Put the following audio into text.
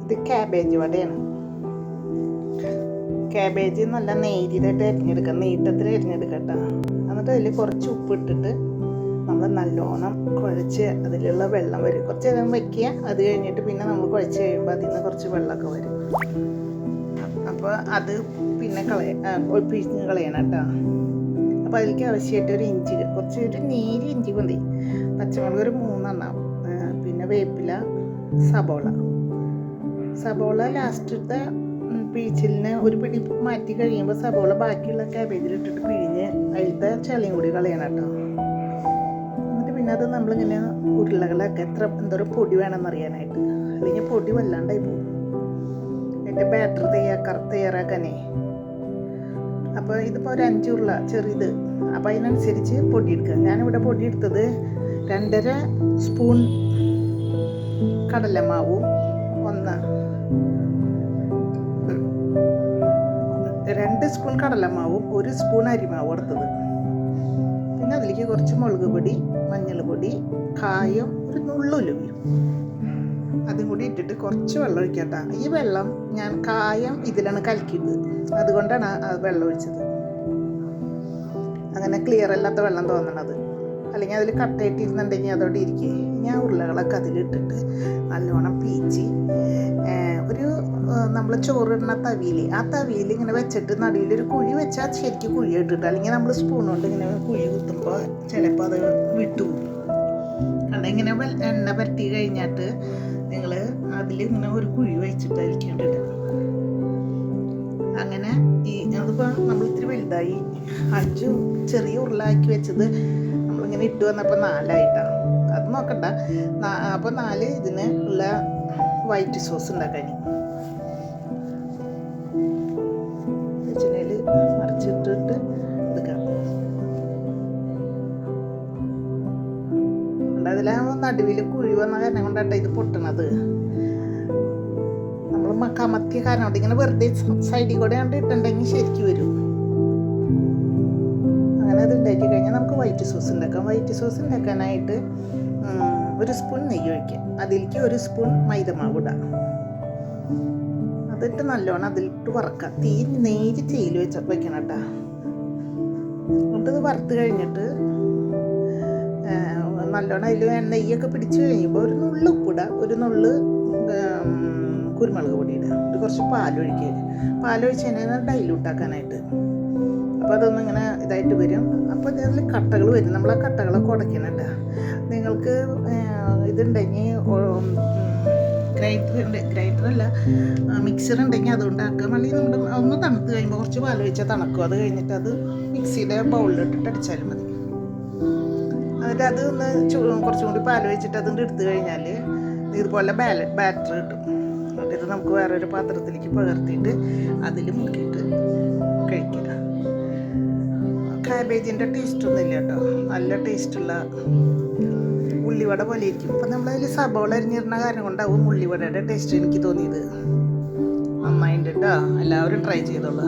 ഇത് cabbage വടയാണ്. Cabbage നല്ല നേരിയതായിട്ട് അരിഞ്ഞെടുക്കാം, നീട്ടത്തിൽ അരിഞ്ഞെടുക്കട്ടോ. എന്നിട്ട് അതിൽ കുറച്ച് ഉപ്പിട്ടിട്ട് നമ്മൾ നല്ലോണം കുഴച്ച് അതിലുള്ള വെള്ളം വരും. കുറച്ച് നേരം വയ്ക്കുക. അത് കഴിഞ്ഞിട്ട് പിന്നെ നമ്മൾ കുഴച്ച് കഴിയുമ്പോൾ അതിൽ നിന്ന് കുറച്ച് വെള്ളമൊക്കെ വരും. അപ്പോൾ അത് പിന്നെ പിഴിഞ്ഞ് കളയണം കേട്ടോ. അപ്പോൾ അതിലേക്ക് ആവശ്യമായിട്ട് ഒരു ഇഞ്ചി, ഒരു നേരി ഇഞ്ചി മതി. പച്ചമുളക് ഒരു 3 എണ്ണം, പിന്നെ വേപ്പില, സബോള ലാസ്റ്റത്തെ പിഴിച്ചിലിന് ഒരു പിടി മാറ്റി കഴിയുമ്പോൾ സബോള ബാക്കിയുള്ള ക്യാബേജിലിട്ടിട്ട് പിഴിഞ്ഞ് അതിലത്തെ ചളിയും കൂടി കളയണം കേട്ടോ. എന്നിട്ട് പിന്നെ അത് നമ്മളിങ്ങനെ ഉരുളകളൊക്കെ എന്തോരം പൊടി വേണമെന്ന് അറിയാനായിട്ട്, അല്ലെങ്കിൽ പൊടി വല്ലാണ്ടായി പോകും. എന്നിട്ട് ബാറ്റർ തയ്യാറാക്കാനേ. അപ്പോൾ ഇതിപ്പോൾ ഒരു 5 ഉരുള ചെറുത്, അപ്പോൾ അതിനനുസരിച്ച് പൊടി എടുക്കുക. ഞാനിവിടെ പൊടി എടുത്തത് 2.5 സ്പൂൺ കടലമാവും 2 സ്പൂൺ കടലമാവും 1 സ്പൂൺ അരിമാവും എടുത്തത്. പിന്നെ അതിലേക്ക് കുറച്ച് മുളക് പൊടി, മഞ്ഞൾ പൊടി, കായം, ഒരു നുള്ളുലുവിയും അതും കൂടി ഇട്ടിട്ട് കുറച്ച് വെള്ളം ഒഴിക്കട്ടെ. ഈ വെള്ളം ഞാൻ കായം ഇതിലാണ് കലക്കിയത്, അതുകൊണ്ടാണ് ആ വെള്ളം ഒഴിച്ചത്. അങ്ങനെ ക്ലിയർ അല്ലാത്ത വെള്ളം തോന്നണത്, അല്ലെങ്കിൽ അതിൽ കട്ടയിട്ടിരുന്നുണ്ടെങ്കിൽ അതോടെ ഇരിക്കുക. ഞാൻ ഉരുളകളൊക്കെ അതിലിട്ടിട്ട് നല്ലോണം പീച്ച് ഒരു നമ്മൾ ചോറിടുന്ന തവിയിൽ, ആ തവിയിൽ ഇങ്ങനെ വെച്ചിട്ട് നടുവിലൊരു കുഴി വെച്ചാൽ ശരിക്കും കുഴി ഇട്ടിട്ട്, അല്ലെങ്കിൽ നമ്മൾ സ്പൂൺ കൊണ്ട് ഇങ്ങനെ കുഴി കുത്തുമ്പോൾ ചിലപ്പോൾ അത് വിട്ടുപോകും. അതിങ്ങനെ എണ്ണ പരട്ടി കഴിഞ്ഞിട്ട് നിങ്ങൾ അതിലിങ്ങനെ ഒരു കുഴി വെച്ചിട്ട് അതിലേക്കിട്ടിട്ട് അങ്ങനെ അതിപ്പോൾ നമ്മൾ ഇത്തിരി വലുതായി 5 ചെറിയ ഉരുളാക്കി വെച്ചത് നമ്മളിങ്ങനെ ഇട്ട് വന്നപ്പോൾ 4 ആയിട്ടാണ്. അത് നോക്കണ്ട. അപ്പോൾ 4 ഇതിന് ഉള്ള വൈറ്റ് സോസ് ഉണ്ടാക്കാൻ വെച്ചിനേൽ മറിച്ചിട്ടിട്ട് എടുക്കാം. അതിലാകുമ്പോൾ നടുവിൽ കുഴി വന്ന കാരണം കൊണ്ടാട്ടോ ഇത് പൊട്ടണത്. നമ്മൾ കമത്തിയ കാരണം കൊണ്ട് ഇങ്ങനെ വെറുതെ സൈഡിൽ കൂടെ കണ്ട് ഇട്ടുണ്ടെങ്കിൽ ശരിക്കും വരും. അങ്ങനെ അത് ഉണ്ടാക്കി കഴിഞ്ഞാൽ നമുക്ക് വൈറ്റ് സോസ് ഉണ്ടാക്കാം. വൈറ്റ് സോസ് ഉണ്ടാക്കാനായിട്ട് 1 സ്പൂൺ നെയ്യ് ഒഴിക്കുക. അതിലേക്ക് 1 സ്പൂൺ മൈദമാവ് ഇടാം. അതിട്ട് നല്ലോണം അതിലിട്ട് വറക്കുക. നേരി തീയിൽ വെക്കണം കേട്ടോ. എന്നിട്ട് ഇത് വറുത്ത് കഴിഞ്ഞിട്ട് നല്ലോണം അതിൽ നെയ്യൊക്കെ പിടിച്ച് കഴിയുമ്പോൾ ഒരു നുള്ളു ഉപ്പിടുക, ഒരു നുള്ളു കുരുമുളക് പൊടി ഇടുക, കുറച്ച് പാലൊഴിക്കുക. പാലൊഴിച്ച് കഴിഞ്ഞാൽ ഡൈലൂട്ടാക്കാനായിട്ട്. അപ്പോൾ അതൊന്നും ഇങ്ങനെ ഇതായിട്ട് വരും. അപ്പോൾ അതിൽ കട്ടകൾ വരും. നമ്മൾ ആ കട്ടകളൊക്കെ ഉടയ്ക്കണം കേട്ടോ. നിങ്ങൾക്ക് ഇതുണ്ടെങ്കിൽ ഗ്രൈൻഡറല്ല മിക്സർ ഉണ്ടെങ്കിൽ അതുകൊണ്ടാക്കാം. അല്ലെങ്കിൽ നമ്മൾ ഒന്ന് തണുത്ത് കഴിയുമ്പോൾ കുറച്ച് പാലൊഴിച്ചാൽ തണുക്കും. അത് കഴിഞ്ഞിട്ട് അത് മിക്സിയുടെ ബൗളിലിട്ടിട്ട് അടിച്ചാലും മതി. എന്നിട്ട് അത് ഒന്ന് കുറച്ചും കൂടി പാലൊഴിച്ചിട്ട് അതിൻ്റെ എടുത്തു കഴിഞ്ഞാൽ ഇതുപോലെ ബാറ്റർ കിട്ടും. എന്നിട്ട് നമുക്ക് വേറൊരു പാത്രത്തിലേക്ക് പകർത്തിയിട്ട് അതിൽ മുക്കിയിട്ട് കഴിക്കുക. കാബേജിൻ്റെ ടേസ്റ്റൊന്നും ഇല്ല കേട്ടോ, നല്ല ടേസ്റ്റുള്ള ഉള്ളിവട പോലെ ഇരിക്കും. അപ്പം നമ്മളതിൽ സബോള അരിഞ്ഞിരുന്ന കാരണം കൊണ്ടാവും ഉള്ളിവടയുടെ ടേസ്റ്റ് എനിക്ക് തോന്നിയത്. നന്നായിട്ടുണ്ട് കേട്ടോ. എല്ലാവരും ട്രൈ ചെയ്തോളൂ.